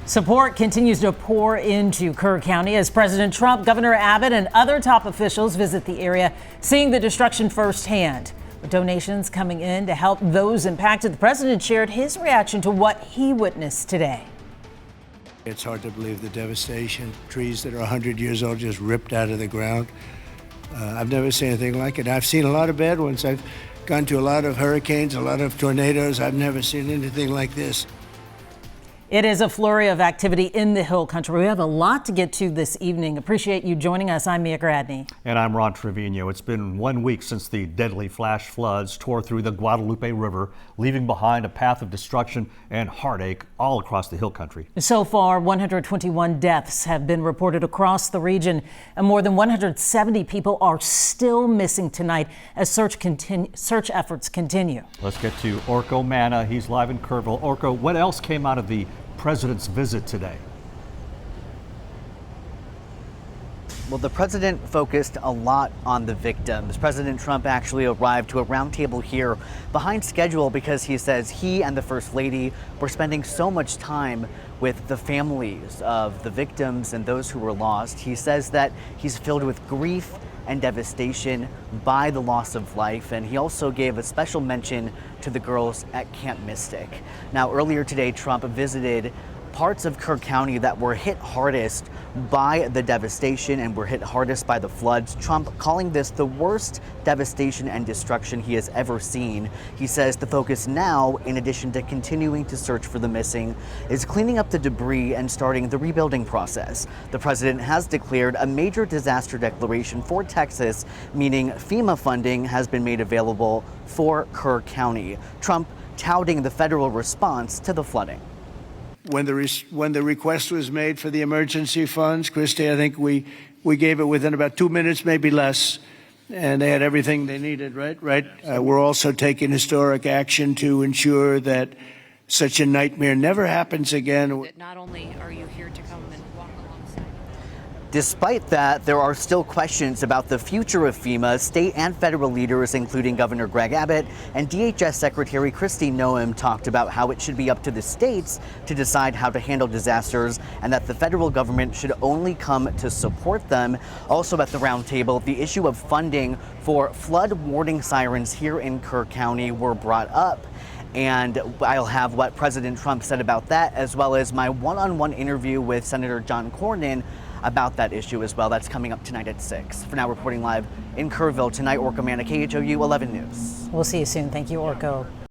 Support continues to pour into Kerr County as President Trump, Governor Abbott, and other top officials visit the area, seeing the destruction firsthand. With donations coming in to help those impacted, the president shared his reaction to what he witnessed today. It's hard to believe the devastation. Trees that are 100 years old just ripped out of the ground. I've never seen anything like it. I've seen a lot of bad ones. I've gone to a lot of hurricanes, a lot of tornadoes. I've never seen anything like this. It is a flurry of activity in the Hill Country. We have a lot to get to this evening. Appreciate you joining us. I'm Mia Gradney. And I'm Ron Trevino. It's been 1 week since the deadly flash floods tore through the Guadalupe River, leaving behind a path of destruction and heartache all across the Hill Country. So far, 121 deaths have been reported across the region, and more than 170 people are still missing tonight as search efforts continue. Let's get to Orko Manna. He's live in Kerrville. Orko, what else came out of the president's visit today? Well, the president focused a lot on the victims. President Trump actually arrived to a roundtable here behind schedule because he says he and the First Lady were spending so much time with the families of the victims and those who were lost. He says that he's filled with grief and devastation by the loss of life, and he also gave a special mention to the girls at Camp Mystic. Now, earlier today, Trump visited parts of Kerr County that were hit hardest by the devastation and were hit hardest by the floods. Trump calling this the worst devastation and destruction he has ever seen. He says the focus now, in addition to continuing to search for the missing, is cleaning up the debris and starting the rebuilding process. The president has declared a major disaster declaration for Texas, meaning FEMA funding has been made available for Kerr County. Trump touting the federal response to the flooding. When the request was made for the emergency funds, Christy, I think we gave it within about 2 minutes, maybe less, and they had everything they needed, right? We're also taking historic action to ensure that such a nightmare never happens again. Not only are you here to come and walk alongside. Despite that, there are still questions about the future of FEMA. State and federal leaders, including Governor Greg Abbott and DHS Secretary Kristi Noem, talked about how it should be up to the states to decide how to handle disasters and that the federal government should only come to support them. Also at the roundtable, the issue of funding for flood warning sirens here in Kerr County were brought up. And I'll have what President Trump said about that, as well as my one-on-one interview with Senator John Cornyn about that issue as well. That's coming up tonight at 6. For now, reporting live in Kerrville tonight, Orko Manna, KHOU 11 News. We'll see you soon. Thank you, Orko.